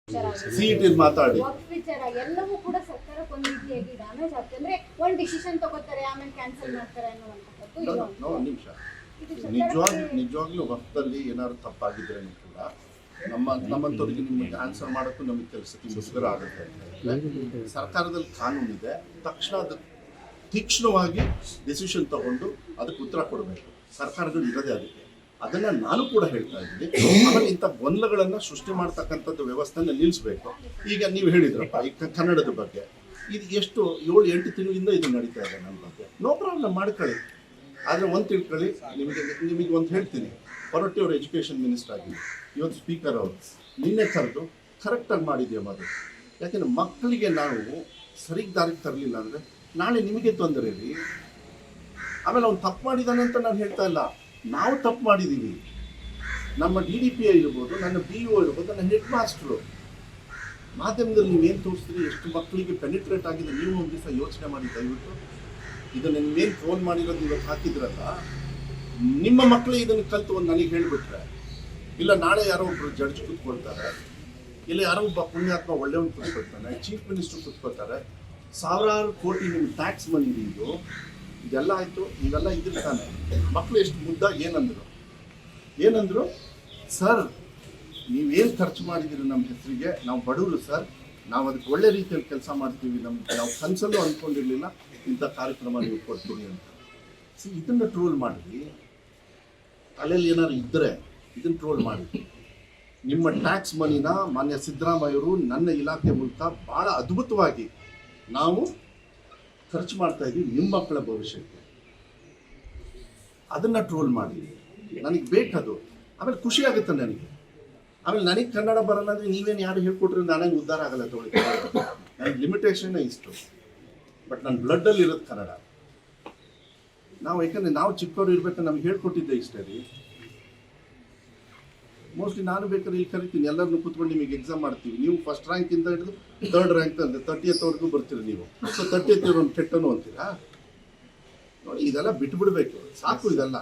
CET ಮಾತಾಡಿ ವಿಚಾರ ಎಲ್ಲವೂ ಕೂಡ ಸರ್ಕಾರಕ್ಕೆ ಒಂದು ರೀತಿಯಾಗಿ ಡ್ಯಾಮೇಜ್ ಆಗ್ತದೆ. ಅಂದ್ರೆ ಒಂದು ಡಿಸಿಷನ್ ತಗೋತಾರೆ ಆಮೇಲೆ ಕ್ಯಾನ್ಸಲ್ ಮಾಡ್ತಾರೆ ಅನ್ನುವಂಥದ್ದು. ನಿಮಿಷ ನಿಜವಾಗ್ಲೂ ವಕ್ತಲ್ಲಿ ಏನಾದ್ರು ತಪ್ಪಾಗಿದ್ರೆ ಕೂಡ ನಮ್ಮಂಥವ್ರಿಗೆ ನಿಮಗೆ ಆನ್ಸರ್ ಮಾಡೋಕ್ಕೂ ನಮಗೆ ಕೆಲಸಕ್ಕೆ ಮುಸುಗರ ಆಗುತ್ತೆ. ಸರ್ಕಾರದಲ್ಲಿ ಕಾನೂನು ಇದೆ, ತಕ್ಷಣ ಅದು ತೀಕ್ಷ್ಣವಾಗಿ ಡಿಸಿಷನ್ ತಗೊಂಡು ಅದಕ್ಕೆ ಉತ್ತರ ಕೊಡಬೇಕು. ಸರ್ಕಾರಗಳು ಇರೋದೇ ಅದಕ್ಕೆ. ಅದನ್ನು ನಾನು ಕೂಡ ಹೇಳ್ತಾ ಇದ್ದೀನಿ. ಆಮೇಲೆ ಇಂಥ ಗೊಂದಲಗಳನ್ನು ಸೃಷ್ಟಿ ಮಾಡ್ತಕ್ಕಂಥದ್ದು ವ್ಯವಸ್ಥೆನ ನಿಲ್ಲಿಸಬೇಕು. ಈಗ ನೀವು ಹೇಳಿದ್ರಪ್ಪ ಈಗ ಕನ್ನಡದ ಬಗ್ಗೆ ಇದು ಎಷ್ಟು 7-8 ತಿಂಗಳಿಂದ ಇದು ನಡೀತಾ ಇದೆ ನನ್ನ ಬಗ್ಗೆ. ನೋ ಪ್ರಾಬ್ಲಮ್ ಮಾಡ್ಕೊಳ್ಳಿ. ಆದರೆ ಒಂದು ತಿಳ್ಕೊಳ್ಳಿ, ನಿಮಗೆ ಒಂದು ಹೇಳ್ತೀನಿ, ಹೊರಟ್ಟಿ ಅವರು ಎಜುಕೇಷನ್ ಮಿನಿಸ್ಟರ್ ಆಗಿದೆ, ಇವತ್ತು ಸ್ಪೀಕರ್ ಅವರು ನಿನ್ನೆ ಕರೆದು ಕರೆಕ್ಟಾಗಿ ಮಾಡಿದ್ಯಾ ಮದು. ಯಾಕೆಂದರೆ ಮಕ್ಕಳಿಗೆ ನಾವು ಸರಿಗೆ ದಾರಿಗೆ ತರಲಿಲ್ಲ ಅಂದರೆ ನಾಳೆ ನಿಮಗೆ ತೊಂದರೆ ರೀ. ಆಮೇಲೆ ಅವ್ನು ತಪ್ಪು ಮಾಡಿದ್ದಾನೆ ಅಂತ ನಾನು ಹೇಳ್ತಾ ಇಲ್ಲ, ನಾವು ತಪ್ಪು ಮಾಡಿದ್ದೀವಿ. ನಮ್ಮ DDPI ಇರ್ಬೋದು, ನನ್ನ BO ಇರ್ಬೋದು, ನನ್ನ ಹೆಡ್ ಮಾಸ್ಟ್ರು ಮಾಧ್ಯಮದಲ್ಲಿ ನೀವೇನು ತೋರಿಸ್ತೀರಿ, ಎಷ್ಟು ಮಕ್ಕಳಿಗೆ ಪೆನಿಟ್ರೇಟ್ ಆಗಿದೆ ನೀವು ಒಂದು ದಿವಸ ಯೋಚನೆ ಮಾಡಿ ದಯವಿಟ್ಟು. ಇದನ್ನು ನೀವೇನು ಫೋನ್ ಮಾಡಿರೋದು ಇವತ್ತು ಹಾಕಿದ್ರಲ್ಲ, ನಿಮ್ಮ ಮಕ್ಕಳೇ ಇದನ್ನು ಕಲಿತು ಒಂದು ನನಗೆ ಹೇಳಿಬಿಟ್ರೆ, ಇಲ್ಲ ನಾಳೆ ಯಾರೋ ಒಬ್ಬರು ಜಡ್ಜ್ ಕೂತ್ಕೊಳ್ತಾರೆ, ಇಲ್ಲ ಯಾರೋ ಒಬ್ಬ ಪುಣ್ಯಾತ್ಮ ಒಳ್ಳೆಯವನು ಕೂತ್ಕೊಳ್ತಾನೆ, ಚೀಫ್ ಮಿನಿಸ್ಟರ್ ಕೂತ್ಕೊಳ್ತಾರೆ, ಸಾವಿರಾರು ಕೋಟಿ ನಿಮ್ಮ ಟ್ಯಾಕ್ಸ್ ಮನಿ ಇದು ಇದೆಲ್ಲ ಆಯಿತು. ಇವೆಲ್ಲ ಇದಿರ್ತಾನೆ. ಮಕ್ಕಳು ಎಷ್ಟು ಮುದ್ದಾಗಿ ಏನಂದರು, ಸರ್ ನೀವೇನು ಖರ್ಚು ಮಾಡಿದ್ದೀರಿ ನಮ್ಮ ಹೆಸರಿಗೆ, ನಾವು ಬಡವರು ಸರ್, ನಾವು ಅದಕ್ಕೆ ಒಳ್ಳೆ ರೀತಿಯಲ್ಲಿ ಕೆಲಸ ಮಾಡ್ತೀವಿ, ನಾವು ಕನಸಲ್ಲೂ ಅಂದ್ಕೊಂಡಿರಲಿಲ್ಲ ಇಂಥ ಕಾರ್ಯಕ್ರಮ ನೀವು ಕೊಡ್ತೀವಿ ಅಂತ. ಇದನ್ನು ಟ್ರೋಲ್ ಮಾಡಿದ್ವಿ. ತಲೆಯಲ್ಲಿ ಏನಾದ್ರು ಇದ್ದರೆ ಇದನ್ನು ಟ್ರೋಲ್ ಮಾಡಿದ್ವಿ. ನಿಮ್ಮ ಟ್ಯಾಕ್ಸ್ ಮನಿನ ಮಾನ್ಯ ಸಿದ್ದರಾಮಯ್ಯವರು ನನ್ನ ಇಲಾಖೆ ಮೂಲಕ ಭಾಳ ಅದ್ಭುತವಾಗಿ ನಾವು ಖರ್ಚು ಮಾಡ್ತಾ ಇದ್ದೀವಿ ನಿಮ್ಮ ಮಕ್ಕಳ ಭವಿಷ್ಯಕ್ಕೆ. ಅದನ್ನು ಟ್ರೋಲ್ ಮಾಡಿ ನನಗೆ ಬೇಕದು. ಆಮೇಲೆ ಖುಷಿ ಆಗುತ್ತೆ ನನಗೆ. ಆಮೇಲೆ ನನಗೆ ಕನ್ನಡ ಬರಲ್ಲ ಅಂದರೆ ನೀವೇನು ಯಾರು ಹೇಳ್ಕೊಟ್ರೆ ನಾನೇನು ಉದ್ಧಾರ ಆಗಲ್ಲ ತೊಗೊಳ್ಳಿ. ನನಗೆ ಲಿಮಿಟೇಷನ್ನೇ ಇಷ್ಟು, ಬಟ್ ನನ್ನ ಬ್ಲಡ್ಡಲ್ಲಿ ಇರೋದು ಕನ್ನಡ. ನಾವು ಯಾಕಂದರೆ ನಾವು ಚಿಕ್ಕವರು ಇರ್ಬೇಕಾದ್ರೆ ನಮ್ಗೆ ಹೇಳ್ಕೊಟ್ಟಿದ್ದೆ ಇಷ್ಟೇ ರೀ. ಮೋಸ್ಟ್ಲಿ ನಾನು ಬೇಕಾದ್ರೆ ಇಲ್ಲಿ ಕರಿತೀನಿ, ಎಲ್ಲರನ್ನೂ ಕೂತ್ಕೊಂಡು ನಿಮಗೆ ಎಕ್ಸಾಮ್ ಮಾಡ್ತೀವಿ. ನೀವು ಫಸ್ಟ್ ರ್ಯಾಂಕಿಂದ ಹಿಡಿದು 3rd ರ್ಯಾಂಕ್ ಅಂದರೆ 30th ಬರ್ತೀರಿ ನೀವು. ಸೊ 30th ಒಂದು ಕೆಟ್ಟನು ಅಂತೀರಾ ನೋಡಿ. ಇದೆಲ್ಲ ಬಿಟ್ಬಿಡ್ಬೇಕು, ಸಾಕು ಇದೆಲ್ಲ.